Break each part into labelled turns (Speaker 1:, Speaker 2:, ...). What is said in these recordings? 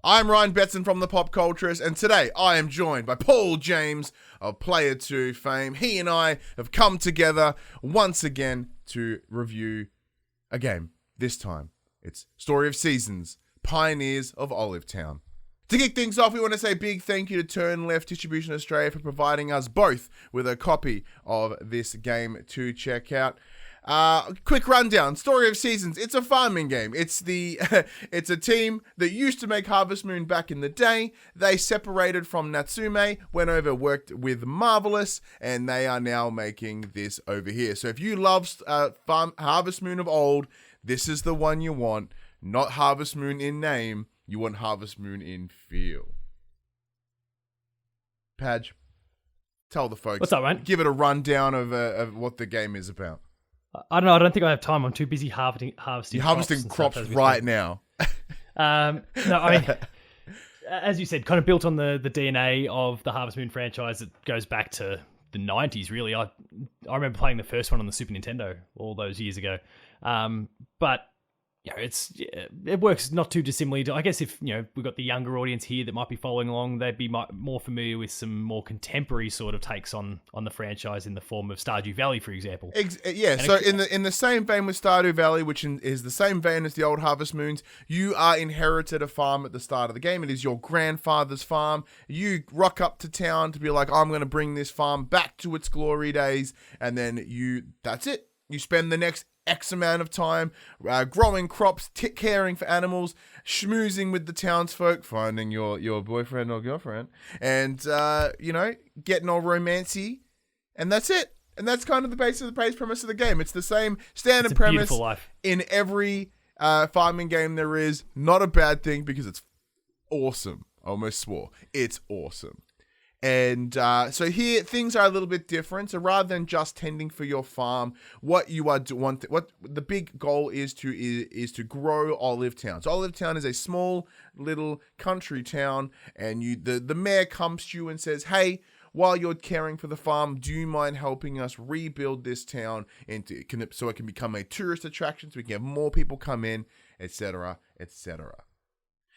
Speaker 1: I'm Ryan Betson from the Pop Culturist, and today I am joined by Paul James of Player 2 fame. He and I have come together once again to review a game. This time, it's Story of Seasons, Pioneers of Olive Town. To kick things off, we want to say a big thank you to Turn Left Distribution Australia for providing us both with a copy of this game to check out. Quick rundown. Story of Seasons. It's a farming game. It's it's a team that used to make Harvest Moon back in the day. They separated from Natsume, went over, worked with Marvelous, and they are now making this over here. So if you love Harvest Moon of old, this is the one you want. Not Harvest Moon in name. You want Harvest Moon in feel. Padge, tell the folks.
Speaker 2: What's up, man?
Speaker 1: Give it a rundown of what the game is about.
Speaker 2: I don't know. I don't think I have time. I'm too busy harvesting.
Speaker 1: You're harvesting crops right now.
Speaker 2: No, I mean, as you said, kind of built on the DNA of the Harvest Moon franchise. It goes back to the 90s, really. I remember playing the first one on the Super Nintendo all those years ago. But it works not too dissimilarly. I guess if we've got the younger audience here that might be following along, they'd be more familiar with some more contemporary sort of takes on the franchise in the form of Stardew Valley, for example.
Speaker 1: So in the same vein with Stardew Valley, which is the same vein as the old Harvest Moons, you are inherited a farm at the start of the game. It is your grandfather's farm. You rock up to town to be like, I'm going to bring this farm back to its glory days, and then that's it. You spend the next X amount of time growing crops, caring for animals, schmoozing with the townsfolk, finding your boyfriend or girlfriend, and getting all romancy, and that's it. And that's kind of the base premise of the game. It's the same standard premise
Speaker 2: life
Speaker 1: in every farming game there is. Not a bad thing because it's awesome. I almost swore. It's awesome. And so here things are a little bit different. So rather than just tending for your farm, what you are what the big goal is to grow Olive Town. So Olive Town is a small little country town, and the mayor comes to you and says, "Hey, while you're caring for the farm, do you mind helping us rebuild this town so it can become a tourist attraction, so we can have more people come in, etc., etc."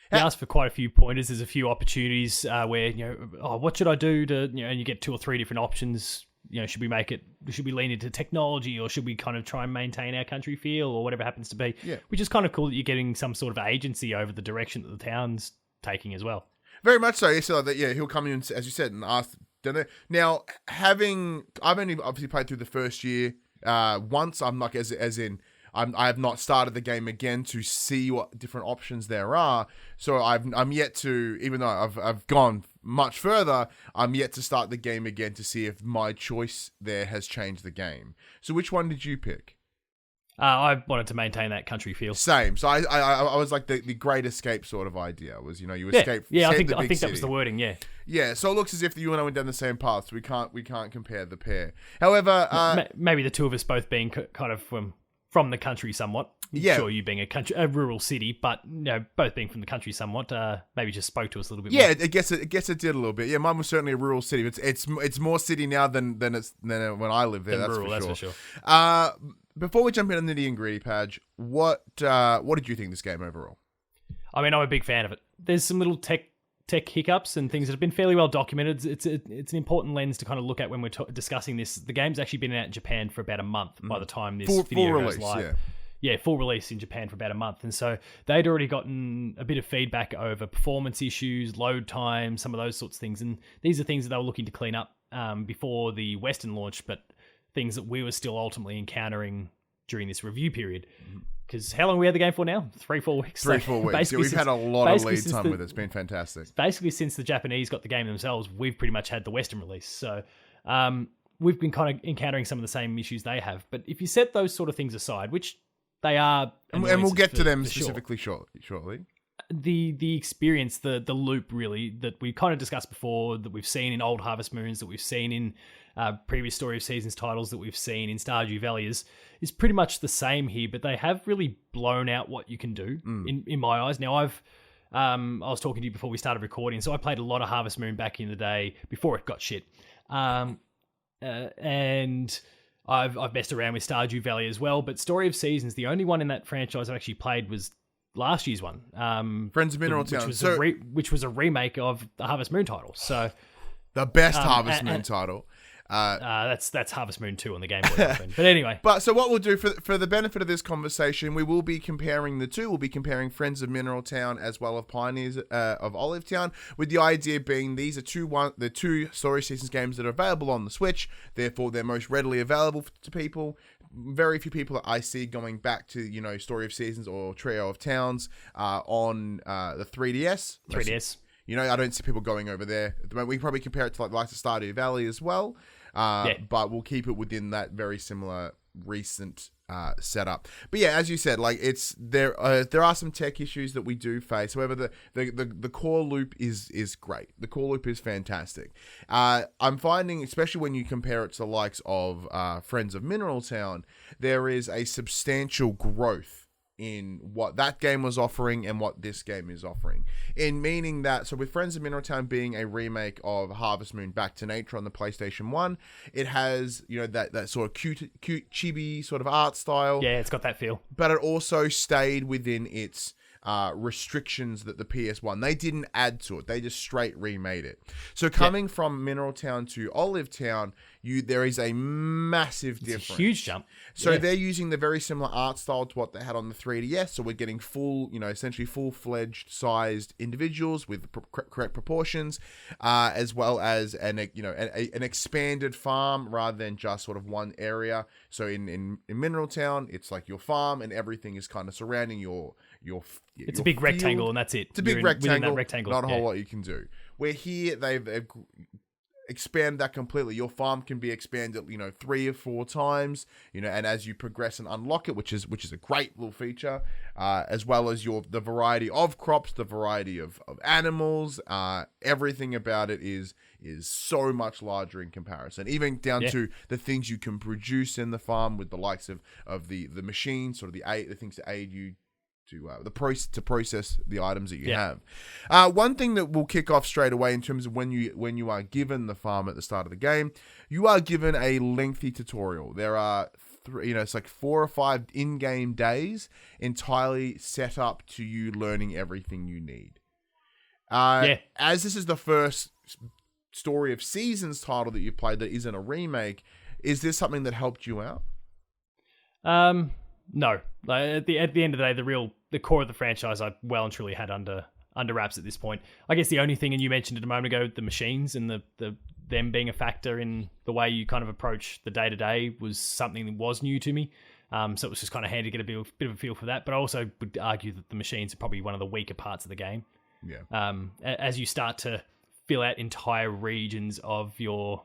Speaker 2: You ask for quite a few pointers. There's a few opportunities where, what should I do to, and you get 2 or 3 different options. Should we lean into technology, or should we kind of try and maintain our country feel, or whatever happens to be?
Speaker 1: Yeah.
Speaker 2: Which is kind of cool that you're getting some sort of agency over the direction that the town's taking as well.
Speaker 1: Very much so. So that, he'll come in, as you said, and ask. Now, I've only obviously played through the first year once. I'm not I have not started the game again to see what different options there are. So I'm yet to, even though I've gone much further, I'm yet to start the game again to see if my choice there has changed the game. So which one did you pick?
Speaker 2: I wanted to maintain that country feel.
Speaker 1: Same. So I was like the Great Escape sort of idea was, you escape.
Speaker 2: Yeah, I think
Speaker 1: city.
Speaker 2: that was the wording. Yeah.
Speaker 1: Yeah. So it looks as if you and I went down the same path. So we can't compare the pair. However,
Speaker 2: maybe the two of us both being kind of from the country somewhat.
Speaker 1: Yeah.
Speaker 2: Sure, you being a rural city, but both being from the country somewhat, maybe just spoke to us a little bit
Speaker 1: more.
Speaker 2: Yeah,
Speaker 1: I guess it did a little bit. Yeah, mine was certainly a rural city. It's more city now than when I lived there. That's for sure. Before we jump into the nitty-gritty, Padge, what did you think of this game overall?
Speaker 2: I mean, I'm a big fan of it. There's some little tech hiccups and things that have been fairly well documented. It's an important lens to kind of look at when we're discussing this. The game's actually been out in Japan for about a month by the time this video goes live. Yeah, full release in Japan for about a month. And so they'd already gotten a bit of feedback over performance issues, load time, some of those sorts of things. And these are things that they were looking to clean up before the Western launch, but things that we were still ultimately encountering during this review period. Because how long have we had the game for now? 3-4 weeks.
Speaker 1: 3-4 weeks. Yeah, we've had a lot of lead time with it. It's been fantastic.
Speaker 2: Basically, since the Japanese got the game themselves, we've pretty much had the Western release. So we've been kind of encountering some of the same issues they have. But if you set those sort of things aside, which they are...
Speaker 1: And we'll get to them specifically shortly.
Speaker 2: The experience, the loop really, that we kind of discussed before, that we've seen in old Harvest Moons, that we've seen in previous Story of Seasons titles, that we've seen in Stardew Valley is pretty much the same here, but they have really blown out what you can do in my eyes. Now, I was talking to you before we started recording, so I played a lot of Harvest Moon back in the day before it got shit. And I've messed around with Stardew Valley as well, but Story of Seasons, the only one in that franchise I've actually played was last year's one.
Speaker 1: Friends of Mineral Town.
Speaker 2: Which was a remake of the Harvest Moon title. So
Speaker 1: the best Harvest Moon title.
Speaker 2: That's Harvest Moon 2 on the Game Boy. But anyway.
Speaker 1: But so what we'll do for the benefit of this conversation, we will be comparing the two. We'll be comparing Friends of Mineral Town as well as Pioneers of Olive Town, with the idea being these are the two Story Seasons games that are available on the Switch. Therefore, they're most readily available to people. Very few people that I see going back to, Story of Seasons or Trio of Towns on the 3DS.
Speaker 2: 3DS.
Speaker 1: I don't see people going over there. At the moment, we can probably compare it to like the likes of Stardew Valley as well. But we'll keep it within that very similar recent setup. But yeah, as you said, like there are some tech issues that we do face. However, the core loop is great. The core loop is fantastic. I'm finding, especially when you compare it to the likes of Friends of Mineral Town, there is a substantial growth in what that game was offering and what this game is offering. In meaning that, so with Friends of Mineral Town being a remake of Harvest Moon Back to Nature on the PlayStation 1, it has, that sort of cute chibi sort of art style.
Speaker 2: Yeah, it's got that feel.
Speaker 1: But it also stayed within its restrictions that the PS1, they didn't add to it. They just straight remade it. So coming from Mineral Town to Olive Town, there is a massive difference.
Speaker 2: A huge jump.
Speaker 1: So they're using the very similar art style to what they had on the 3DS. So we're getting full, essentially full-fledged sized individuals with correct proportions, as well as an expanded farm rather than just sort of one area. So in Mineral Town, it's like your farm and everything is kind of surrounding your
Speaker 2: it's a big rectangle and that's it.
Speaker 1: It's a big rectangle,
Speaker 2: rectangle.
Speaker 1: Not a whole lot you can do. Where here they've expand that completely. Your farm can be expanded, 3 or 4 times, and as you progress and unlock it, which is a great little feature, as well as the variety of crops, the variety of animals, everything about it is so much larger in comparison, even down to the things you can produce in the farm with the likes of the machines, sort of the things to aid you to process the items that you have. One thing that will kick off straight away in terms of when you are given the farm at the start of the game, you are given a lengthy tutorial. There are it's like 4 or 5 in-game days entirely set up to you learning everything you need. As this is the first Story of Seasons title that you've played that isn't a remake, is this something that helped you out?
Speaker 2: No. At the end of the day, the core of the franchise I well and truly had under wraps at this point. I guess the only thing, and you mentioned it a moment ago, the machines and them being a factor in the way you kind of approach the day-to-day was something that was new to me. So it was just kind of handy to get a bit of a feel for that. But I also would argue that the machines are probably one of the weaker parts of the game.
Speaker 1: Yeah.
Speaker 2: As you start to fill out entire regions of your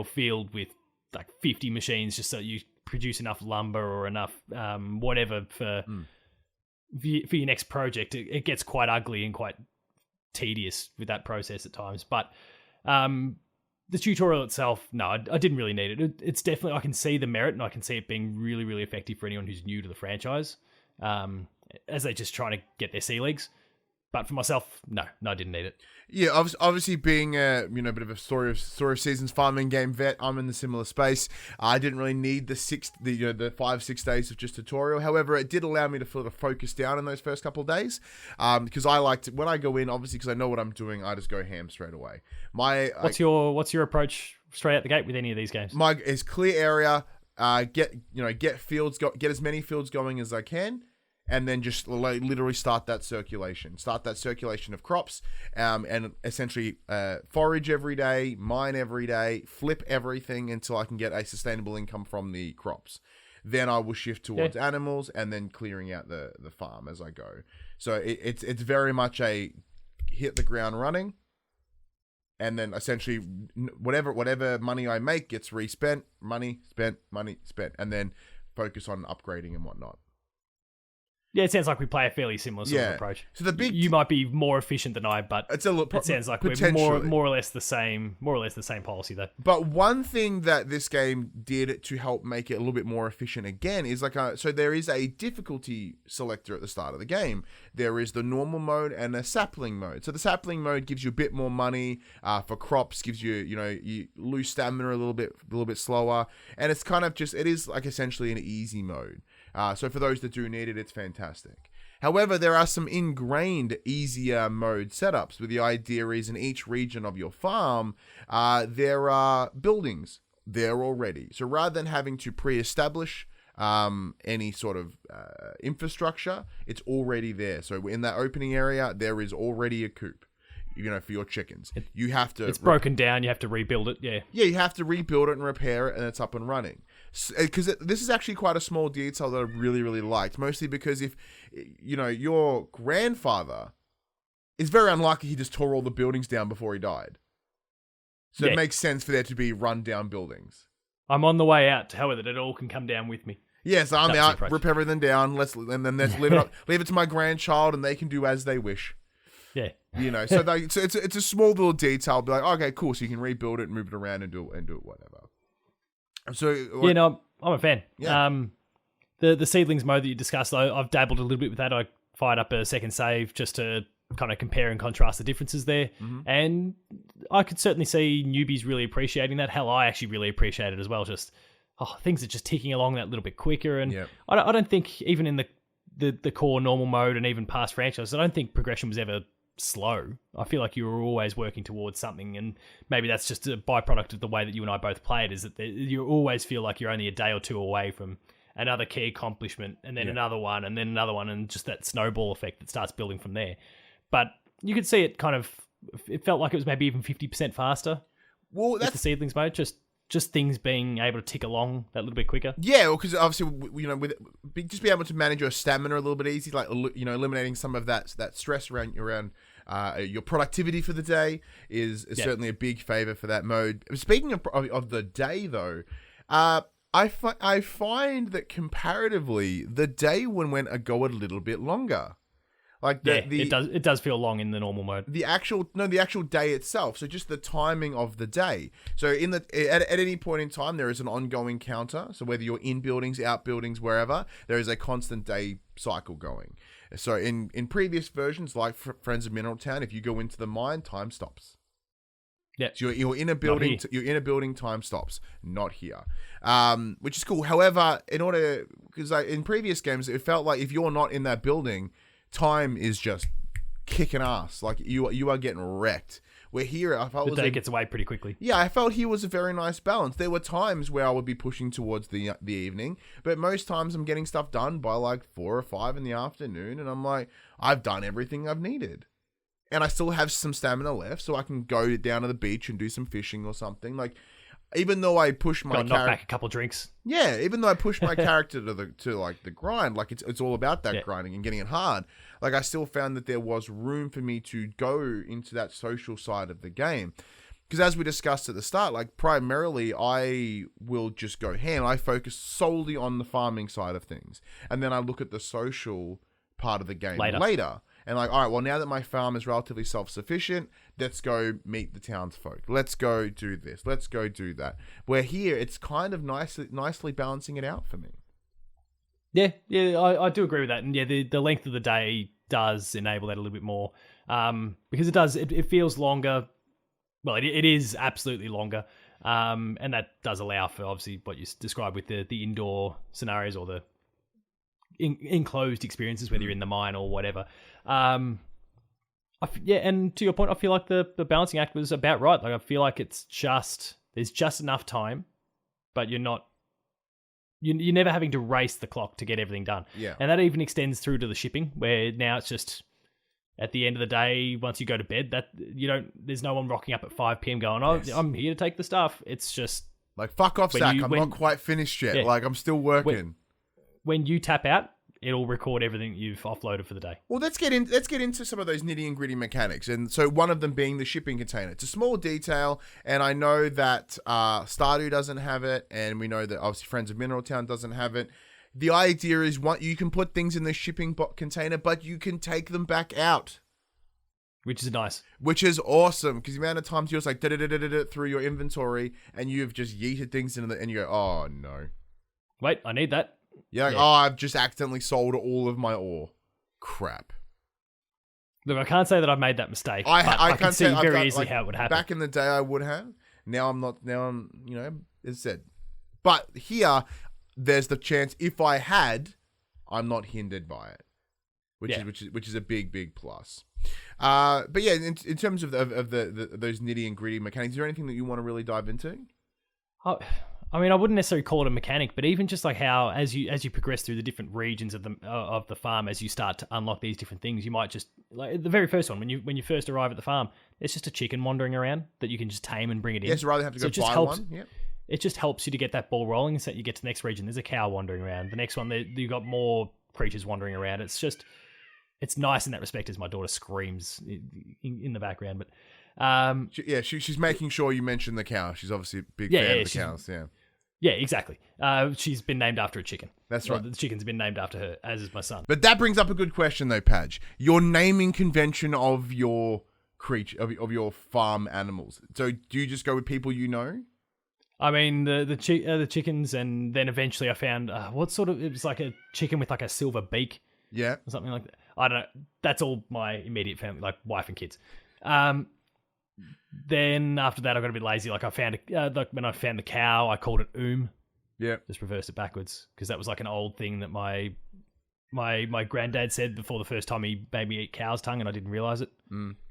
Speaker 2: field with like 50 machines just so you produce enough lumber or enough whatever for your next project, it gets quite ugly and quite tedious with that process at times. But the tutorial itself, no, I didn't really need it. It's definitely, I can see the merit and I can see it being really, really effective for anyone who's new to the franchise, as they're just trying to get their sea legs. But for myself, no, I didn't need it.
Speaker 1: Yeah, obviously being a bit of a story of seasons farming game vet, I'm in the similar space. I didn't really need the 5-6 days of just tutorial. However, it did allow me to sort of focus down in those first couple of days, because I like to, when I go in, obviously because I know what I'm doing, I just go ham straight away. What's
Speaker 2: your approach straight out the gate with any of these games?
Speaker 1: Is clear area, get fields, get as many fields going as I can. And then just literally start that circulation of crops, and essentially forage every day, mine every day, flip everything until I can get a sustainable income from the crops. Then I will shift towards animals and then clearing out the farm as I go. So it's very much a hit the ground running, and then essentially whatever money I make gets respent, money spent, and then focus on upgrading and whatnot.
Speaker 2: Yeah, it sounds like we play a fairly similar sort of approach.
Speaker 1: So you
Speaker 2: might be more efficient than I, but it sounds like we're more or less the same policy though.
Speaker 1: But one thing that this game did to help make it a little bit more efficient again is so there is a difficulty selector at the start of the game. There is the normal mode and a sapling mode. So the sapling mode gives you a bit more money for crops, gives you you lose stamina a little bit slower, and it's kind of it is like essentially an easy mode. So for those that do need it, it's fantastic. However, there are some ingrained, easier mode setups where the idea is in each region of your farm, there are buildings there already. So rather than having to pre-establish any sort of infrastructure, it's already there. So in that opening area, there is already a coop, for your chickens. You have to...
Speaker 2: It's broken down. You have to rebuild it. Yeah.
Speaker 1: Yeah, you have to rebuild it and repair it, and it's up and running. Because this is actually quite a small detail that I really, really liked. Mostly because if, your grandfather, it's very unlikely he just tore all the buildings down before he died. So it makes sense for there to be run-down buildings. I'm
Speaker 2: on the way out to hell with it. It all can come down with me.
Speaker 1: Yeah, so I'm out, rip everything down, and then let's leave it to my grandchild, and they can do as they wish.
Speaker 2: Yeah.
Speaker 1: So it's a small little detail. Be like, okay, cool. So you can rebuild it, move it around, and do it whatever. So
Speaker 2: I'm a fan.
Speaker 1: Yeah.
Speaker 2: The seedlings mode that you discussed, though, I've dabbled a little bit with that. I fired up a second save just to kind of compare and contrast the differences there, and I could certainly see newbies really appreciating that. Hell, I actually really appreciate it as well. Just things are just ticking along that little bit quicker, and I don't think even in the core normal mode and even past franchises, I don't think progression was ever slow. I feel like you were always working towards something, and maybe that's just a byproduct of the way that you and I both play it, is that you always feel like you're only a day or two away from another key accomplishment, and then another one, and then another one, and just that snowball effect that starts building from there. But you could see it it felt like it was maybe even 50% faster.
Speaker 1: Well, that's
Speaker 2: with the seedlings mode, just things being able to tick along that little bit quicker.
Speaker 1: Yeah, well, because obviously, just be able to manage your stamina a little bit easy, like, eliminating some of that stress around your productivity for the day is certainly a big favor for that mode. Speaking of the day, though, I find that comparatively, the day went a little bit longer. Like
Speaker 2: it does feel long in the normal mode.
Speaker 1: The actual day itself. So just the timing of the day. So at any point in time, there is an ongoing counter. So whether you're in buildings, out buildings, wherever, there is a constant day cycle going. So in previous versions, like Friends of Mineral Town, if you go into the mine, time stops.
Speaker 2: Yeah,
Speaker 1: so you're in a building. You're in a building. Time stops. Not here, which is cool. However, because in previous games, it felt like if you're not in that building, time is just kicking ass. Like you are getting wrecked. Where here, I felt
Speaker 2: the day gets away pretty quickly.
Speaker 1: Yeah, I felt here was a very nice balance. There were times where I would be pushing towards the evening, but most times I'm getting stuff done by like 4 or 5 in the afternoon, and I'm like, I've done everything I've needed, and I still have some stamina left, so I can go down to the beach and do some fishing or something. Like, even though I push my
Speaker 2: knock back a couple of drinks.
Speaker 1: Yeah, even though I push my character to like the grind, like it's all about that grinding and getting it hard. Like, I still found that there was room for me to go into that social side of the game. Because as we discussed at the start, like, primarily I will just go ham. I focus solely on the farming side of things. And then I look at the social part of the game later. And like, all right, well, now that my farm is relatively self-sufficient, let's go meet the townsfolk. Let's go do this. Let's go do that. Where here, it's kind of nicely balancing it out for me.
Speaker 2: Yeah, I do agree with that. And yeah, the length of the day does enable that a little bit more, because it feels longer. Well, it is absolutely longer, and that does allow for, obviously, what you described with the indoor scenarios or the enclosed experiences, whether you're in the mine or whatever. And to your point, I feel like the balancing act was about right. Like, I feel like there's just enough time, but you're never having to race the clock to get everything done.
Speaker 1: Yeah.
Speaker 2: And that even extends through to the shipping, where now it's just at the end of the day, once you go to bed, that there's no one rocking up at 5 p.m. going, I'm here to take the stuff. It's just
Speaker 1: like, fuck off, Zach. I'm not quite finished yet. Yeah, like, I'm still working.
Speaker 2: When you tap out, it'll record everything you've offloaded for the day.
Speaker 1: Well, let's get into some of those nitty and gritty mechanics. And so one of them being the shipping container. It's a small detail, and I know that Stardew doesn't have it, and we know that obviously Friends of Mineral Town doesn't have it. The idea is you can put things in the shipping container, but you can take them back out.
Speaker 2: Which is nice.
Speaker 1: Which is awesome, because the amount of times you're just like through your inventory, and you've just yeeted things in and you go, oh no.
Speaker 2: Wait, I need that.
Speaker 1: You're like, I've just accidentally sold all of my ore. Crap.
Speaker 2: Look, I can't say that I've made that mistake. I can see very easily how it would happen.
Speaker 1: Back in the day, I would have. Now I'm not. Now I'm, as said. But here, there's the chance, if I had, I'm not hindered by it. which is a big plus. But yeah, in terms of those nitty and gritty mechanics, is there anything that you want to really dive into?
Speaker 2: I mean, I wouldn't necessarily call it a mechanic, but even just like how as you progress through the different regions of the farm, as you start to unlock these different things, you might just like the very first one when you first arrive at the farm, it's just a chicken wandering around that you can just tame and bring it in.
Speaker 1: Yes, rather have to go buy one. Yeah.
Speaker 2: It just helps you to get that ball rolling, so that you get to the next region. There's a cow wandering around. The next one, you got more creatures wandering around. It's nice in that respect as my daughter screams in the background. But
Speaker 1: she's making sure you mention the cow. She's obviously a big fan of the cows. Yeah.
Speaker 2: Yeah, exactly. She's been named after a chicken.
Speaker 1: That's right.
Speaker 2: The chicken's been named after her, as is my son.
Speaker 1: But that brings up a good question, though, Padge. Your naming convention of your creature of your farm animals. So, do you just go with people you know?
Speaker 2: I mean, the chickens, and then eventually I found it was like a chicken with like a silver beak.
Speaker 1: Yeah,
Speaker 2: or something like that. I don't know. That's all my immediate family, like wife and kids. Then after that, I got a bit lazy. Like I found when I found the cow, I called it
Speaker 1: Yeah,
Speaker 2: just reversed it backwards because that was like an old thing that my granddad said before the first time he made me eat cow's tongue, and I didn't realize it.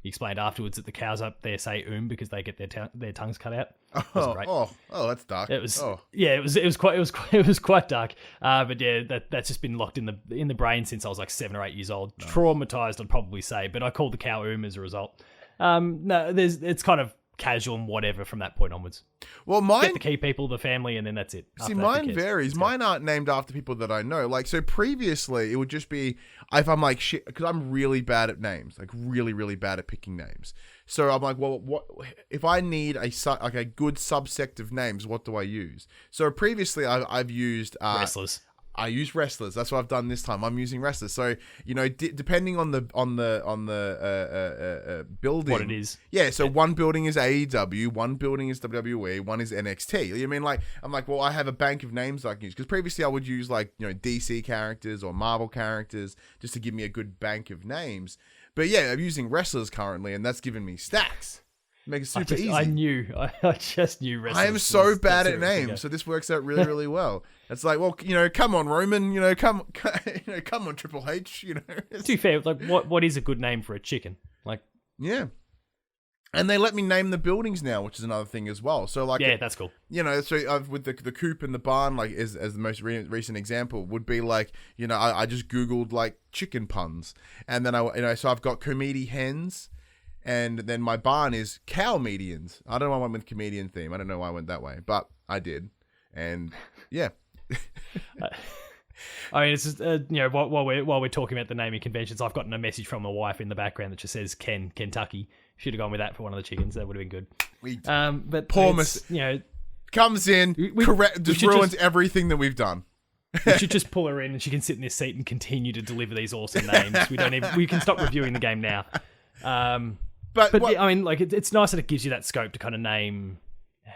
Speaker 2: He explained afterwards that the cows up there say because they get their tongues cut out.
Speaker 1: Oh, that's dark.
Speaker 2: It was it was quite dark. But yeah, that's just been locked in the brain since I was like 7 or 8 years old. Nice. Traumatized, I'd probably say, but I called the cow as a result. No, it's kind of casual and whatever from that point onwards.
Speaker 1: Well, mine
Speaker 2: get the key people, the family, and then that's it.
Speaker 1: See, mine varies. Mine aren't named after people that I know. Like, so previously, it would just be if I'm like shit, because I'm really bad at names, like really, really bad at picking names. So I'm like, well, what if I need a good subsect of names? What do I use? So previously, I've used
Speaker 2: wrestlers.
Speaker 1: I use wrestlers. That's what I've done this time. I'm using wrestlers. So depending on the building,
Speaker 2: what it is.
Speaker 1: Yeah. So one building is AEW, one building is WWE, one is NXT. I mean, like I'm like, well, I have a bank of names I can use because previously I would use like DC characters or Marvel characters just to give me a good bank of names. But yeah, I'm using wrestlers currently, and that's given me stacks. Make it super easy.
Speaker 2: I just knew wrestlers.
Speaker 1: I am so bad at names, so this works out really, really well. It's like, well, come on, Roman, come on, Triple H,
Speaker 2: To be fair, like, what is a good name for a chicken? Like,
Speaker 1: yeah. And they let me name the buildings now, which is another thing as well. So, like,
Speaker 2: yeah, that's cool.
Speaker 1: So with the coop and the barn, like, as the most recent example, would be like, I just Googled like chicken puns, and then so I've got comedy hens. And then my barn is cow medians. I don't know why I went with comedian theme. I don't know why I went that way, but I did. And yeah.
Speaker 2: I mean, it's just, while we're talking about the naming conventions, I've gotten a message from my wife in the background that just says Kentucky. Should have gone with that for one of the chickens. That would have been good. But
Speaker 1: poor Miss, comes in, just ruins everything that we've done.
Speaker 2: We should just pull her in and she can sit in this seat and continue to deliver these awesome names. We can stop reviewing the game now. But yeah, I mean, like it's nice that it gives you that scope to kind of name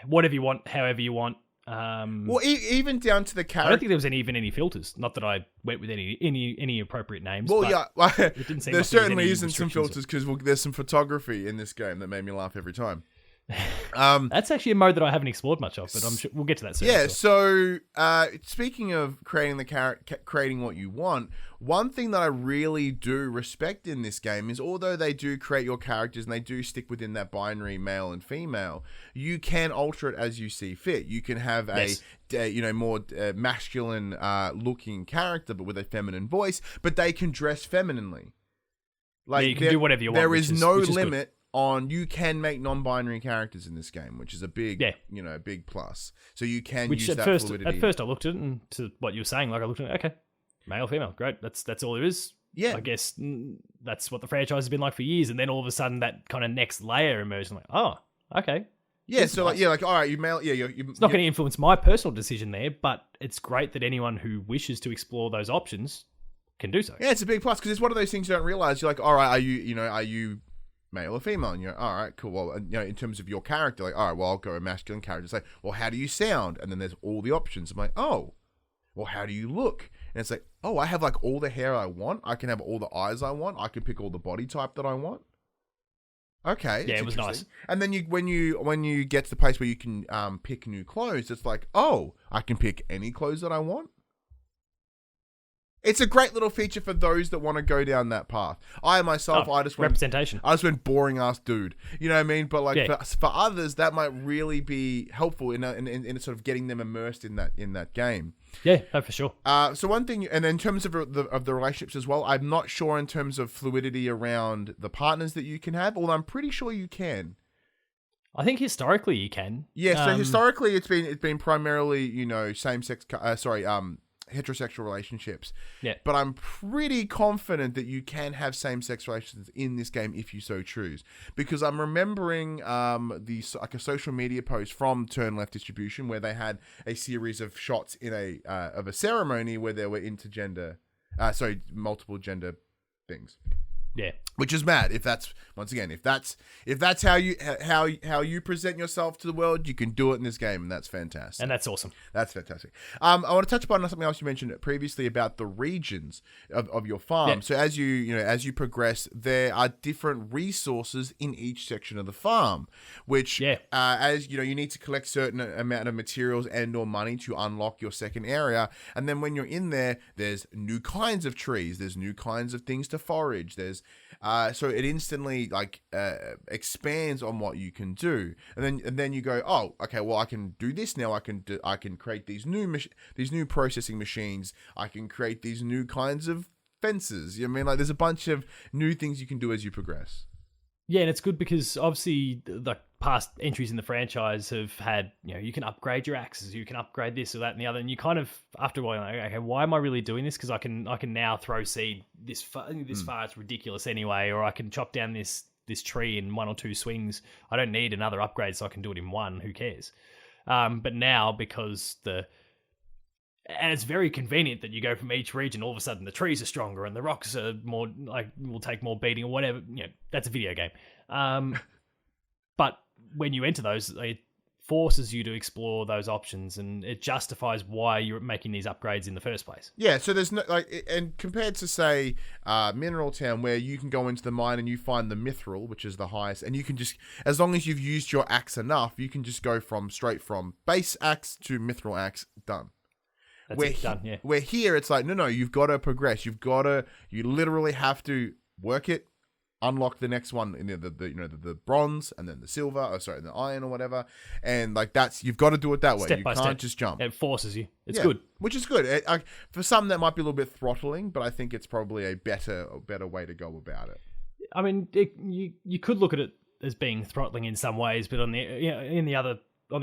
Speaker 2: whatever you want, however you want.
Speaker 1: Well, even down to the character.
Speaker 2: I don't think there was any filters. Not that I went with any appropriate names.
Speaker 1: Well,
Speaker 2: but
Speaker 1: yeah, it didn't seem there certainly isn't some filters because there's some photography in this game that made me laugh every time.
Speaker 2: That's actually a mode that I haven't explored much of, but I'm sure we'll get to that soon.
Speaker 1: Yeah. So speaking of creating creating what you want, one thing that I really do respect in this game is although they do create your characters and they do stick within that binary male and female, you can alter it as you see fit. You can have a more masculine looking character, but with a feminine voice, but they can dress femininely.
Speaker 2: Like you can do whatever you want.
Speaker 1: There is no limit. You can make non-binary characters in this game, which is a big, big plus. So you can use that fluidity.
Speaker 2: At first I looked at it and to what you were saying, like I looked at it, okay, male, female, great. That's all there is.
Speaker 1: Yeah.
Speaker 2: I guess that's what the franchise has been like for years. And then all of a sudden that kind of next layer emerged. I'm like, oh, okay.
Speaker 1: Yeah. So like, all right, you male. Yeah.
Speaker 2: It's not going to influence my personal decision there, but it's great that anyone who wishes to explore those options can do so.
Speaker 1: Yeah, it's a big plus because it's one of those things you don't realize. You're like, all right, are you male or female? And you're all right, cool. Well, in terms of your character, like, all right, well, I'll go a masculine character. It's like, well, how do you sound? And then there's all the options. I'm like, oh, well, how do you look? And it's like, oh, I have like all the hair I want. I can have all the eyes I want. I can pick all the body type that I want. Okay,
Speaker 2: yeah, it was nice.
Speaker 1: And then when you get to the place where you can pick new clothes, it's like, oh, I can pick any clothes that I want. It's a great little feature for those that want to go down that path. I myself, I just went
Speaker 2: representation.
Speaker 1: I just went boring ass dude. You know what I mean? But like
Speaker 2: Yeah.
Speaker 1: for others, that might really be helpful in sort of getting them immersed in that game.
Speaker 2: Yeah, no, for sure.
Speaker 1: So one thing, and in terms of the relationships as well, I'm not sure in terms of fluidity around the partners that you can have, although I'm pretty sure you can.
Speaker 2: I think historically you can.
Speaker 1: Yeah. So historically, it's been primarily same sex. Heterosexual relationships.
Speaker 2: Yeah.
Speaker 1: But I'm pretty confident that you can have same-sex relations in this game if you so choose. Because I'm remembering a social media post from Turn Left Distribution where they had a series of shots in of a ceremony where there were multiple gender things.
Speaker 2: Yeah.
Speaker 1: Which is mad. If that's how you present yourself to the world, you can do it in this game, and that's fantastic.
Speaker 2: And that's awesome.
Speaker 1: That's fantastic. I want to touch upon something else you mentioned previously about the regions of your farm.
Speaker 2: Yeah.
Speaker 1: So as you progress, there are different resources in each section of the farm, which as you need to collect certain amount of materials and or money to unlock your second area. And then when you're in there, there's new kinds of trees, there's new kinds of things to forage. There's so it instantly expands on what you can do, and then you go, oh, okay, well I can do this now. I can create these new processing machines. I can create these new kinds of fences. You know what I mean? Like there's a bunch of new things you can do as you progress.
Speaker 2: Yeah, and it's good because obviously the past entries in the franchise have had, you can upgrade your axes, you can upgrade this or that and the other, and you kind of, after a while, like, okay, why am I really doing this? Because I can now throw seed this far, it's ridiculous anyway, or I can chop down this tree in one or two swings. I don't need another upgrade, so I can do it in one. Who cares? But now, because and it's very convenient that you go from each region, all of a sudden the trees are stronger and the rocks are more, will take more beating or whatever. That's a video game. But when you enter those, it forces you to explore those options, and it justifies why you're making these upgrades in the first place.
Speaker 1: Yeah, so there's no and compared to say Mineral Town, where you can go into the mine and you find the mithril, which is the highest, and you can just, as long as you've used your axe enough, you can just go straight from base axe to mithril axe, done. Where here it's like, no, you've got to progress. You literally have to work it, unlock the next one in the bronze and then the silver, the iron or whatever, and you've got to do it that way. You can't just jump.
Speaker 2: It forces you. It's good,
Speaker 1: which is good. For some, that might be a little bit throttling, but I think it's probably a better way to go about it.
Speaker 2: I mean, you could look at it as being throttling in some ways, but on the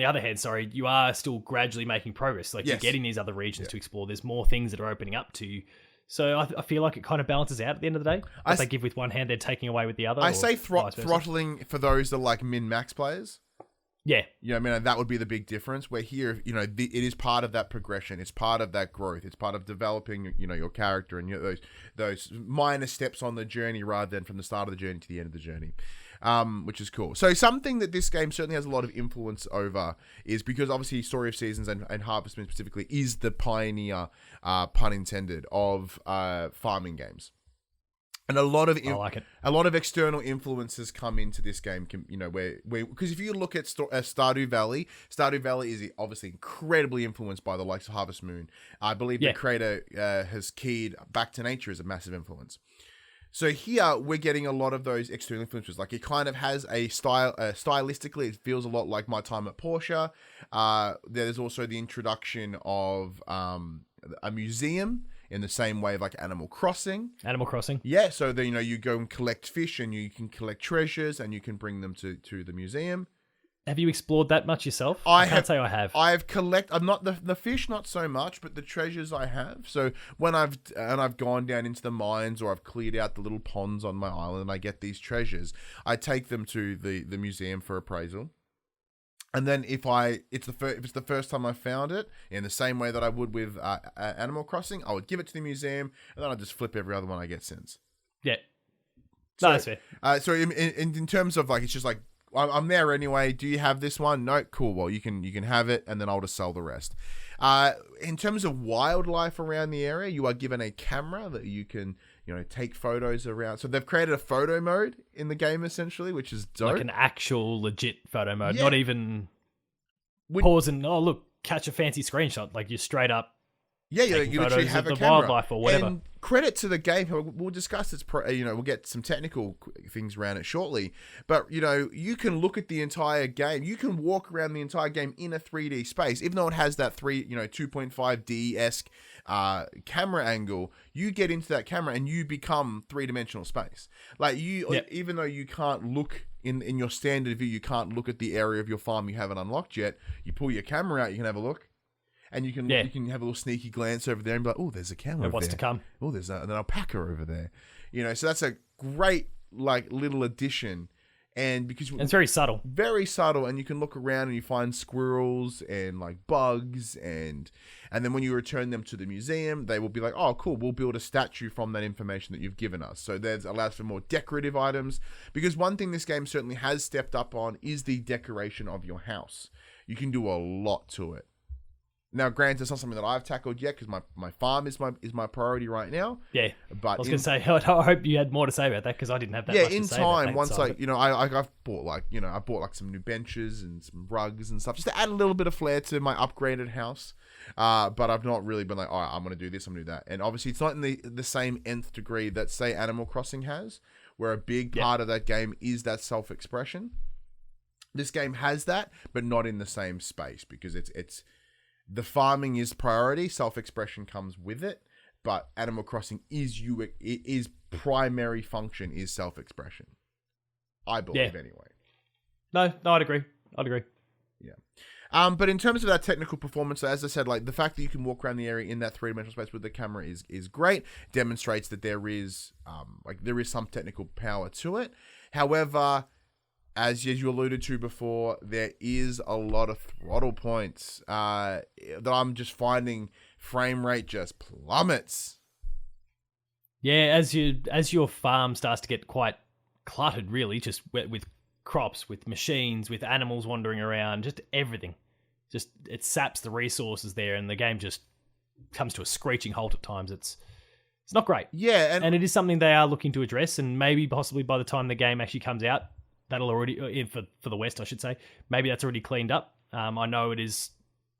Speaker 2: other hand, you are still gradually making progress. You're getting these other regions to explore. There's more things that are opening up to you. So I feel like it kind of balances out at the end of the day. If they give with one hand, they're taking away with the other.
Speaker 1: I say throttling for those that are like min-max players.
Speaker 2: Yeah.
Speaker 1: And that would be the big difference. Where here, it is part of that progression. It's part of that growth. It's part of developing, your character and those minor steps on the journey rather than from the start of the journey to the end of the journey. Which is cool. So something that this game certainly has a lot of influence over is because obviously Story of Seasons and Harvest Moon specifically is the pioneer, pun intended, of farming games. And a lot of external influences come into this game, where because if you look at Stardew Valley is obviously incredibly influenced by the likes of Harvest Moon. I believe the creator has keyed Back to Nature as a massive influence. So here we're getting a lot of those external influences. Like it kind of has a style, stylistically, it feels a lot like My Time at Portia. There's also the introduction of a museum in the same way of like Animal Crossing. Yeah, so then you go and collect fish and you can collect treasures and you can bring them to the museum.
Speaker 2: Have you explored that much yourself? I can't say I have.
Speaker 1: I've I'm not the fish, not so much, but the treasures I have. So when I've gone down into the mines or I've cleared out the little ponds on my island and I get these treasures, I take them to the museum for appraisal. And then if it's the first time I found it, in the same way that I would with Animal Crossing, I would give it to the museum and then I'd just flip every other one I get since.
Speaker 2: Yeah. No, that's fair.
Speaker 1: So in terms of it's just like, I'm there anyway. Do you have this one? No, cool. Well, you can have it, and then I'll just sell the rest. In terms of wildlife around the area, you are given a camera that you can, take photos around. So they've created a photo mode in the game essentially, which is dope.
Speaker 2: Like an actual legit photo mode, not even pause and look, catch a fancy screenshot. Like you're straight up
Speaker 1: Yeah,
Speaker 2: taking
Speaker 1: you literally
Speaker 2: photos
Speaker 1: have
Speaker 2: of
Speaker 1: a
Speaker 2: the
Speaker 1: camera.
Speaker 2: wildlife or whatever.
Speaker 1: And credit to the game. We'll discuss its, we'll get some technical things around it shortly. But, you can look at the entire game. You can walk around the entire game in a 3D space, even though it has that 2.5D-esque camera angle. You get into that camera and you become three-dimensional space. Like even though you can't look in your standard view, you can't look at the area of your farm you haven't unlocked yet. You pull your camera out, you can have a look. And you can have a little sneaky glance over there and be like, oh, there's a camera over
Speaker 2: what's
Speaker 1: there.
Speaker 2: to come?
Speaker 1: Oh, there's an alpaca over there. So that's a great little addition. And because
Speaker 2: it's very subtle.
Speaker 1: Very subtle. And you can look around and you find squirrels and bugs. And then when you return them to the museum, they will be like, oh, cool, we'll build a statue from that information that you've given us. So that allows for more decorative items. Because one thing this game certainly has stepped up on is the decoration of your house. You can do a lot to it. Now, granted, it's not something that I've tackled yet because my farm is my priority right now.
Speaker 2: Yeah,
Speaker 1: but
Speaker 2: I was going to say, I hope you had more to say about that because I didn't have that. much to say about that
Speaker 1: once
Speaker 2: side.
Speaker 1: I've bought I bought some new benches and some rugs and stuff just to add a little bit of flair to my upgraded house. But I've not really been like, all right, I'm going to do this, I'm going to do that, and obviously it's not in the same nth degree that say Animal Crossing has, where a big part of that game is that self-expression. This game has that, but not in the same space because it's. The farming is priority. Self-expression comes with it, but Animal Crossing is primary function is self-expression. I believe anyway.
Speaker 2: No, I'd agree.
Speaker 1: Yeah. But in terms of that technical performance, as I said, the fact that you can walk around the area in that three-dimensional space with the camera is great. Demonstrates that there is some technical power to it. However, as you alluded to before, there is a lot of throttle points that I'm just finding frame rate just plummets.
Speaker 2: Yeah, as your farm starts to get quite cluttered, really, just with crops, with machines, with animals wandering around, just everything. Just it saps the resources there, and the game just comes to a screeching halt at times. It's not great.
Speaker 1: Yeah,
Speaker 2: and it is something they are looking to address, and maybe possibly by the time the game actually comes out, that'll already, for the West, I should say, maybe that's already cleaned up. I know it is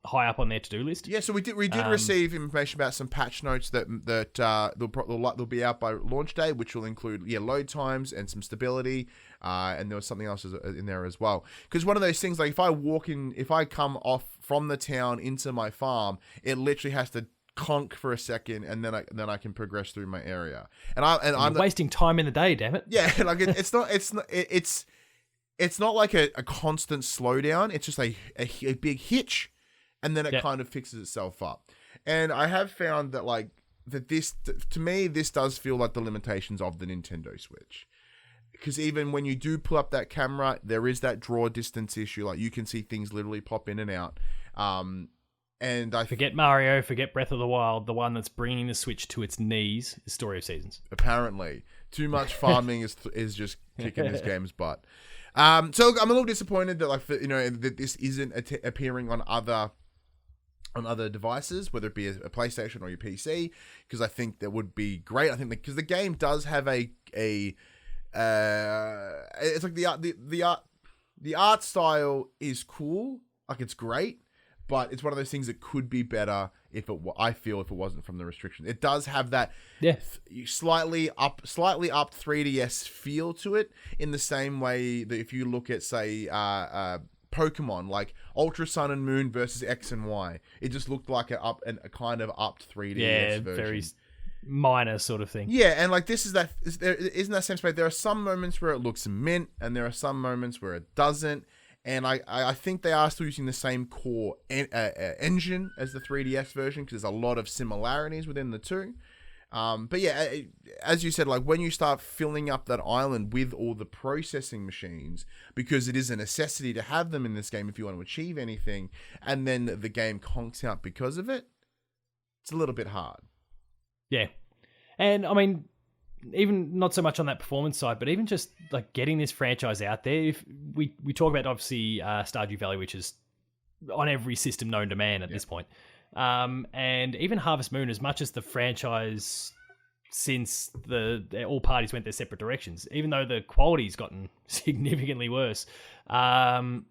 Speaker 2: high up on their to-do list.
Speaker 1: Yeah, so we did receive information about some patch notes that they'll be out by launch day, which will include load times and some stability, and there was something else in there as well. Because one of those things, if I come off from the town into my farm, it literally has to conk for a second, and then I can progress through my area. And I'm
Speaker 2: wasting time in the day, damn it.
Speaker 1: Yeah, it's not like a constant slowdown. It's just a big hitch, and then it kind of fixes itself up. And I have found that this to me this does feel like the limitations of the Nintendo Switch. Because even when you do pull up that camera, there is that draw distance issue. You can see things literally pop in and out. And I
Speaker 2: forget Mario, forget Breath of the Wild. The one that's bringing the Switch to its knees is Story of Seasons.
Speaker 1: Apparently, too much farming is just kicking this game's butt. So I'm a little disappointed that that this isn't appearing on other devices, whether it be a PlayStation or your PC, because I think that would be great. I think because the game does have it's like the art style is cool, it's great. But it's one of those things that could be better if it wasn't from the restriction. It does have that slightly up 3DS feel to it, in the same way that if you look at, say, Pokemon, like Ultra Sun and Moon versus X and Y, it just looked like a kind of upped 3DS version.
Speaker 2: Very minor sort of thing.
Speaker 1: Yeah, and this isn't that same space. There are some moments where it looks mint, and there are some moments where it doesn't. And I think they are still using the same core engine as the 3DS version, because there's a lot of similarities within the two. But yeah, as you said, when you start filling up that island with all the processing machines, because it is a necessity to have them in this game if you want to achieve anything, and then the game conks out because of it, it's a little bit hard. Yeah.
Speaker 2: And I mean, even not so much on that performance side, but even just getting this franchise out there. If we talk about obviously Stardew Valley, which is on every system known to man at this point, and even Harvest Moon, as much as the franchise, since all parties went their separate directions, even though the quality's gotten significantly worse, the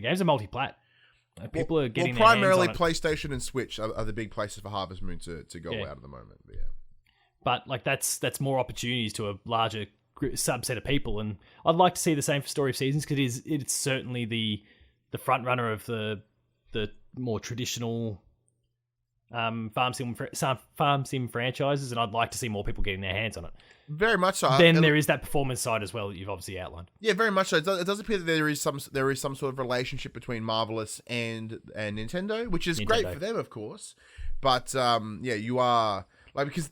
Speaker 2: game's a multi-plat. People are getting
Speaker 1: primarily
Speaker 2: their hands on it.
Speaker 1: PlayStation and Switch are the big places for Harvest Moon to go out at the moment. But yeah.
Speaker 2: But like that's more opportunities to a larger subset of people, and I'd like to see the same for Story of Seasons because it's certainly the front runner of the more traditional farm sim franchises, and I'd like to see more people getting their hands on it.
Speaker 1: Very much so.
Speaker 2: Then there is that performance side as well that you've obviously outlined.
Speaker 1: Yeah, very much so. It does appear that there is some sort of relationship between Marvelous and Nintendo, which is great for them, of course. But you are like, because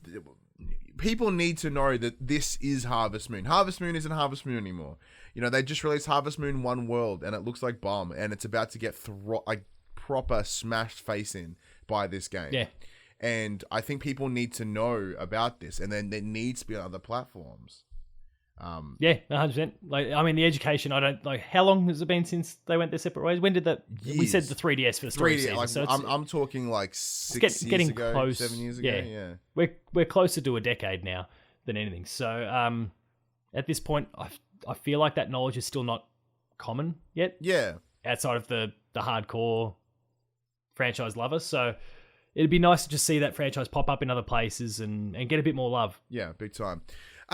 Speaker 1: people need to know that this is Harvest Moon. Harvest Moon isn't Harvest Moon anymore. You know, they just released Harvest Moon One World, and it looks like bomb, and it's about to get proper smashed face in by this game.
Speaker 2: Yeah.
Speaker 1: And I think people need to know about this, and then there needs to be on other platforms.
Speaker 2: 100%. Like, I mean, the education, I don't like. How long has it been since they went their separate ways? When did that?
Speaker 1: Years.
Speaker 2: We said the 3DS for the Story
Speaker 1: 3D,
Speaker 2: of Seasons.
Speaker 1: like,
Speaker 2: So
Speaker 1: I'm talking like 6 years ago,
Speaker 2: close.
Speaker 1: 7 years ago. Yeah.
Speaker 2: We're closer to a decade now than anything. So at this point, I feel like that knowledge is still not common yet.
Speaker 1: Yeah.
Speaker 2: Outside of the hardcore franchise lovers. So it'd be nice to just see that franchise pop up in other places and get a bit more love.
Speaker 1: Yeah, big time.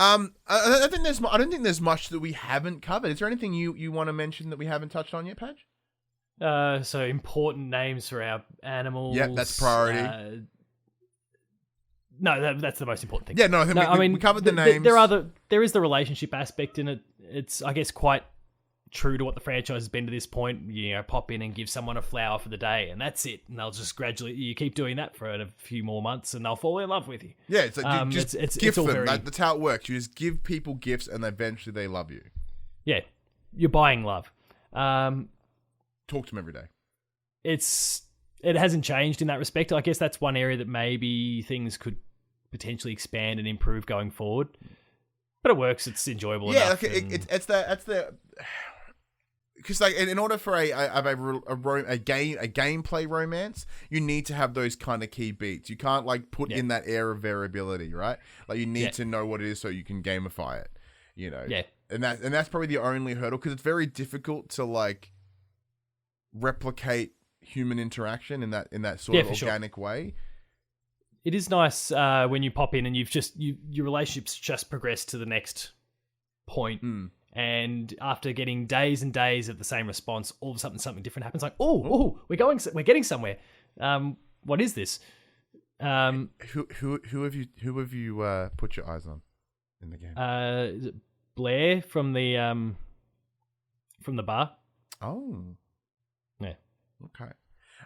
Speaker 1: I don't think there's much that we haven't covered. Is there anything you want to mention that we haven't touched on yet, Padge?
Speaker 2: So important names for our animals.
Speaker 1: Yeah, that's priority.
Speaker 2: No, that's the most important thing.
Speaker 1: Yeah, no, I mean, we covered the names.
Speaker 2: There is the relationship aspect in it. It's, I guess, quite true to what the franchise has been to this point. You know, pop in and give someone a flower for the day, and that's it. And they'll just gradually, you keep doing that for a few more months, and they'll fall in love with you.
Speaker 1: Yeah, it's like you just
Speaker 2: it's
Speaker 1: gift
Speaker 2: all
Speaker 1: them.
Speaker 2: very...
Speaker 1: That's how it works. You just give people gifts, and eventually they love you.
Speaker 2: Yeah, you're buying love.
Speaker 1: Talk to them every day.
Speaker 2: It hasn't changed in that respect. I guess that's one area that maybe things could potentially expand and improve going forward. But it works. It's enjoyable enough.
Speaker 1: Yeah, like it's the because like in order for a gameplay romance, you need to have those kind of key beats. You can't like put in that air of variability, right? Like you need to know what it is so you can gamify it. You know.
Speaker 2: Yeah.
Speaker 1: And that's probably the only hurdle, because it's very difficult to like replicate human interaction in that sort of organic way.
Speaker 2: It is nice when you pop in and your relationship's just progressed to the next point. And after getting days and days of the same response, all of a sudden something different happens. Like, we're getting somewhere. What is this?
Speaker 1: Who have you put your eyes on in the game?
Speaker 2: Is it Blair from the bar?
Speaker 1: Oh,
Speaker 2: yeah.
Speaker 1: Okay.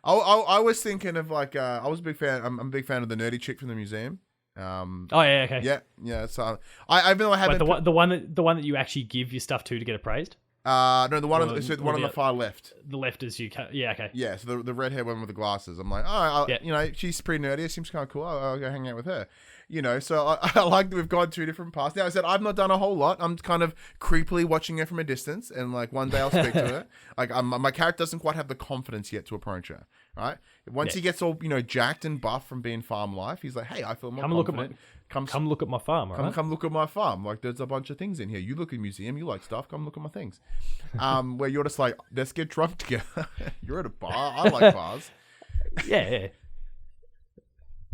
Speaker 1: I was thinking of like I was a big fan. I'm a big fan of the nerdy chick from the museum.
Speaker 2: Okay.
Speaker 1: Yeah. So I even though I haven't
Speaker 2: the one that you actually give your stuff to get appraised.
Speaker 1: No, the one on the far left.
Speaker 2: The left is you. Yeah, okay.
Speaker 1: Yeah, so the red hair one with the glasses. I'm like, you know, she's pretty nerdy. It seems kind of cool. I'll go hang out with her. You know, so I like that we've gone two different paths. Now, I said I've not done a whole lot. I'm kind of creepily watching her from a distance, and like one day I'll speak to her. Like my character doesn't quite have the confidence yet to approach her. Right? Once he gets all jacked and buff from being farm life, he's like, hey, I feel more confident.
Speaker 2: Come look at my farm. Right?
Speaker 1: Come look at my farm. Like there's a bunch of things in here. You look at a museum. You like stuff. Come look at my things. Where you're just like, let's get drunk together. You're at a bar. I like bars.
Speaker 2: Yeah.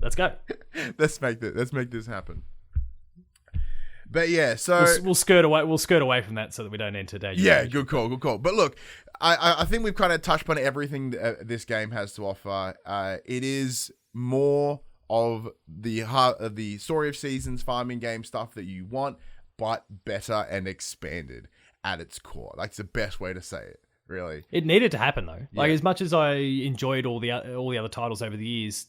Speaker 2: Let's go.
Speaker 1: Let's make this happen. But yeah, so
Speaker 2: we'll skirt away. We'll skirt away from that so that we don't enter danger.
Speaker 1: Yeah, good call. But look, I think we've kind of touched on everything this game has to offer. It is more of the Story of Seasons farming game stuff that you want, but better and expanded at its core. Like, it's the best way to say it. Really, it
Speaker 2: needed to happen though. Like, as much as I enjoyed all the other titles over the years,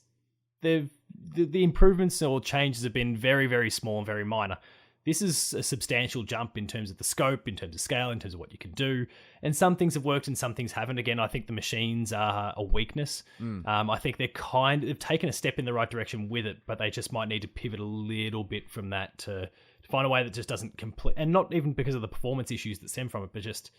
Speaker 2: the improvements or changes have been very, very small and very minor. This is a substantial jump in terms of the scope, in terms of scale, in terms of what you can do. And some things have worked and some things haven't. Again, I think the machines are a weakness. I think they've taken a step in the right direction with it, but they just might need to pivot a little bit from that to find a way that just doesn't complete. And not even because of the performance issues that stem from it, but just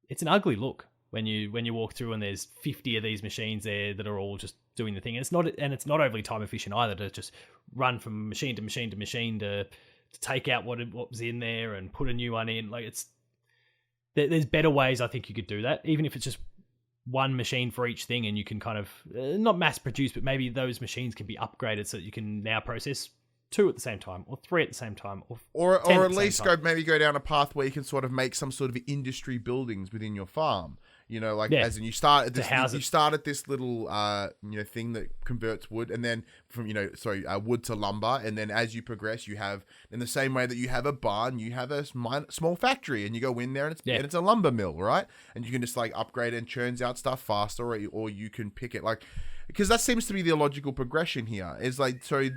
Speaker 2: it's an ugly look when you walk through and there's 50 of these machines there that are all just doing the thing. And it's not overly time efficient either to just run from machine to machine to machine to take out what was in there and put a new one in. Like, there's better ways I think you could do that, even if it's just one machine for each thing, and you can kind of not mass produce, but maybe those machines can be upgraded so that you can now process 2 at the same time, or 3 at the same time, or 10
Speaker 1: at least go down a path where you can sort of make some sort of industry buildings within your farm. You know, like as in you start at this little thing that converts wood, and then from wood to lumber, and then as you progress, you have, in the same way that you have a barn, you have a small factory, and you go in there and it's a lumber mill, right? And you can just like upgrade it and churns out stuff faster, or you can pick it like. Because that seems to be the logical progression here. Is like, so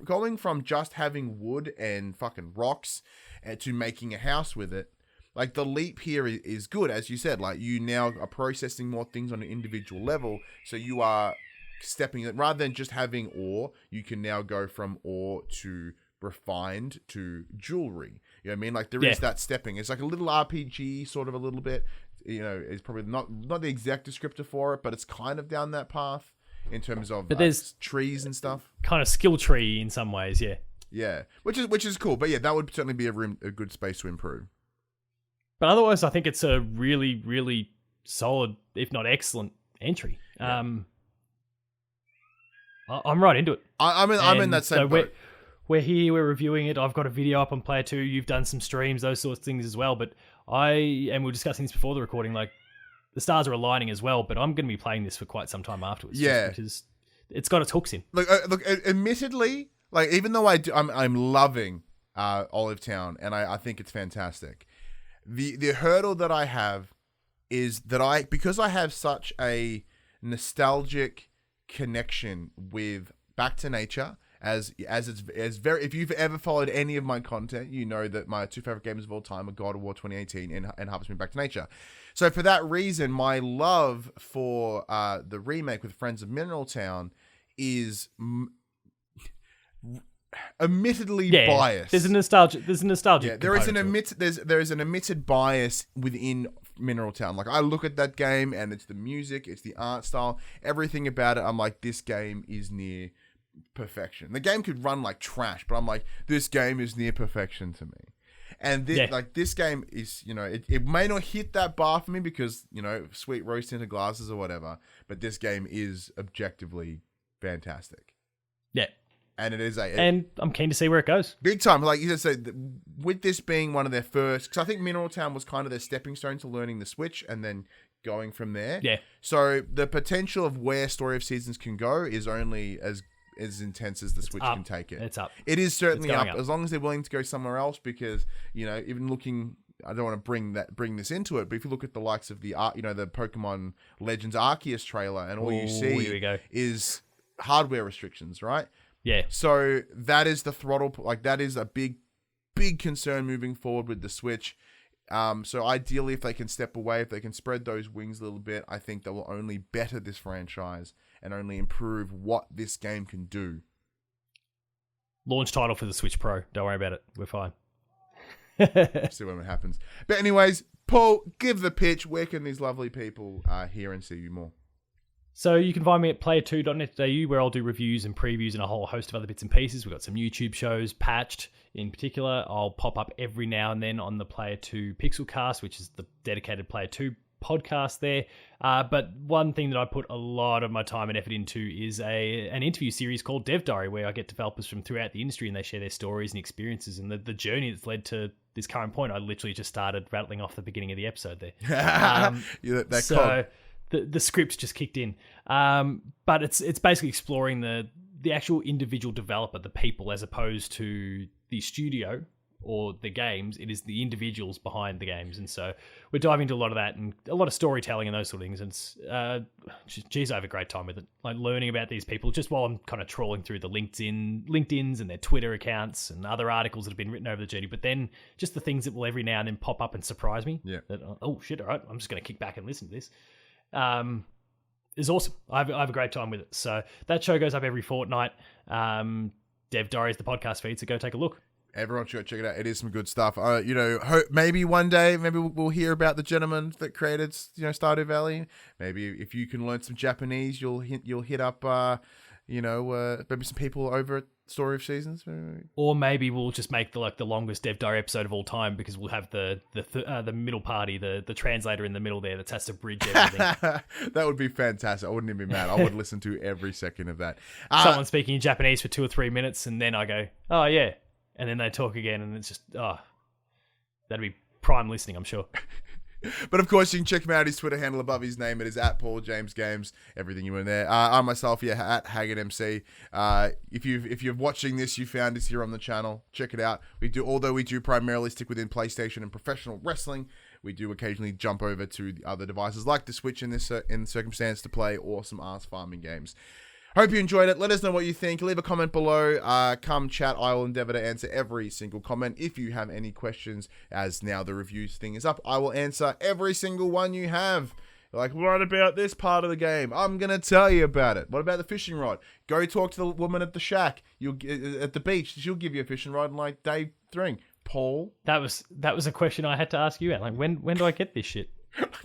Speaker 1: going from just having wood and fucking rocks to making a house with it, like the leap here is good, as you said. Like you now are processing more things on an individual level, so you are stepping it rather than just having ore. You can now go from ore to refined to jewelry. You know what I mean? Like there is that stepping. It's like a little RPG, sort of a little bit. You know, it's probably not the exact descriptor for it, but it's kind of down that path in terms of there's trees and stuff.
Speaker 2: Kind of skill tree in some ways, yeah.
Speaker 1: Yeah, which is cool. But yeah, that would certainly be a good space to improve. But
Speaker 2: otherwise, I think it's a really, really solid, if not excellent, entry. Yeah. I'm right into it.
Speaker 1: I'm in that same boat.
Speaker 2: We're here, we're reviewing it. I've got a video up on Player 2. You've done some streams, those sorts of things as well. But we were discussing this before the recording, like the stars are aligning as well, but I'm going to be playing this for quite some time afterwards.
Speaker 1: Yeah.
Speaker 2: Because it's got its hooks in.
Speaker 1: Look, admittedly, like even though I'm loving Olive Town, and I think it's fantastic. The hurdle that I have is that because I have such a nostalgic connection with Back to Nature, as if you've ever followed any of my content, you know that my 2 favorite games of all time are God of War 2018 and Harvest Moon Back to Nature. So for that reason, my love for the remake with Friends of Mineral Town is admittedly biased.
Speaker 2: There's a nostalgic.
Speaker 1: Yeah, there is an admitted bias within Mineral Town. Like I look at that game and it's the music, it's the art style, everything about it. I'm like, this game is near perfection. The game could run like trash, but I'm like, this game is near perfection to me. And this game is, it may not hit that bar for me because, sweet rose tinted glasses or whatever, but this game is objectively fantastic.
Speaker 2: Yeah.
Speaker 1: And it is
Speaker 2: and I'm keen to see where it goes.
Speaker 1: Big time. Like you just said, with this being one of their first, because I think Mineral Town was kind of their stepping stone to learning the Switch and then going from there.
Speaker 2: Yeah.
Speaker 1: So the potential of where Story of Seasons can go is only as intense as the Switch can take it.
Speaker 2: It's up.
Speaker 1: It is certainly up, as long as they're willing to go somewhere else, because, even looking, I don't want to bring this into it, but if you look at the likes of the the Pokemon Legends Arceus trailer, and all you see is hardware restrictions, right?
Speaker 2: Yeah.
Speaker 1: So that is the throttle, like that is a big concern moving forward with the Switch. So ideally, if they can step away, if they can spread those wings a little bit, I think that will only better this franchise and only improve what this game can do.
Speaker 2: Launch title for the Switch Pro. Don't worry about it. We're fine.
Speaker 1: See when it happens. But anyways, Paul, give the pitch. Where can these lovely people hear and see you more?
Speaker 2: So you can find me at player2.net.au, where I'll do reviews and previews and a whole host of other bits and pieces. We've got some YouTube shows, Patched in particular. I'll pop up every now and then on the Player 2 Pixelcast, which is the dedicated Player 2 podcast there. But one thing that I put a lot of my time and effort into is an interview series called Dev Diary, where I get developers from throughout the industry and they share their stories and experiences and the journey that's led to this current point. I literally just started rattling off the beginning of the episode there. The scripts just kicked in, but it's basically exploring the actual individual developer, the people, as opposed to the studio or the games. It is the individuals behind the games, and so we're diving into a lot of that and a lot of storytelling and those sort of things. And it's, I have a great time with it, like learning about these people just while I'm kind of trawling through the LinkedIn's and their Twitter accounts and other articles that have been written over the journey. But then just the things that will every now and then pop up and surprise me.
Speaker 1: Yeah.
Speaker 2: That, oh shit! All right, I'm just going to kick back and listen to this. Is awesome. I have a great time with it. So that show goes up every fortnight. Dev Diary is the podcast feed, so go take a look.
Speaker 1: Everyone should check it out. It is some good stuff. Maybe one day, maybe we'll hear about the gentleman that created, Stardew Valley. Maybe if you can learn some Japanese, you'll hit up, maybe some people over at Story of Seasons.
Speaker 2: Or maybe we'll just make the longest Dev Diary episode of all time because we'll have the middle party, the translator in the middle there that has to bridge everything.
Speaker 1: That would be fantastic. I wouldn't even be mad. I would listen to every second of that.
Speaker 2: Someone speaking in Japanese for 2 or 3 minutes, and then I go, oh yeah, and then they talk again, and it's just that'd be prime listening, I'm sure.
Speaker 1: But of course, you can check him out. His Twitter handle above his name. It is at Paul James Games. Everything you in there. I myself, at Haggard MC. If you're watching this, you found us here on the channel. Check it out. Although we do primarily stick within PlayStation and professional wrestling, we do occasionally jump over to the other devices like the Switch in this circumstance to play awesome ass farming games. Hope you enjoyed it. Let us know what you think. Leave a comment below. Come chat. I will endeavor to answer every single comment. If you have any questions, as now the reviews thing is up, I will answer every single one you have. Like, what about this part of the game? I'm going to tell you about it. What about the fishing rod? Go talk to the woman at the shack. At the beach. She'll give you a fishing rod in like day 3. Paul?
Speaker 2: That was a question I had to ask you, like, when do I get this shit?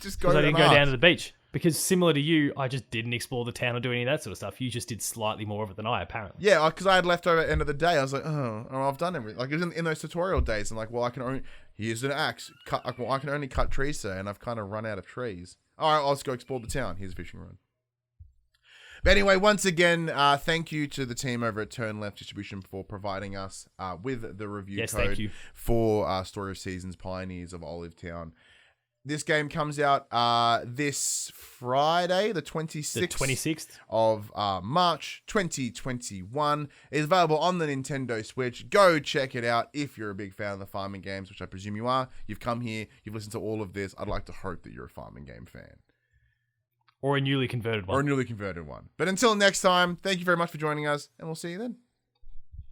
Speaker 1: Just go.
Speaker 2: Because I didn't go down to the beach. Because similar to you, I just didn't explore the town or do any of that sort of stuff. You just did slightly more of it than I, apparently.
Speaker 1: Yeah, because I had leftover at the end of the day. I was like, I've done everything. Like, it was in those tutorial days. I'm like, well, I can only... Here's an axe. I can only cut trees, sir, and I've kind of run out of trees. All right, let's go explore the town. Here's a fishing rod. But anyway, once again, thank you to the team over at Turn Left Distribution for providing us with the review code for Story of Seasons Pioneers of Olive Town. This game comes out this Friday, the 26th of March 2021. It's available on the Nintendo Switch. Go check it out if you're a big fan of the farming games, which I presume you are. You've come here, you've listened to all of this. I'd like to hope that you're a farming game fan.
Speaker 2: Or a newly converted one.
Speaker 1: But until next time, thank you very much for joining us, and we'll see you then.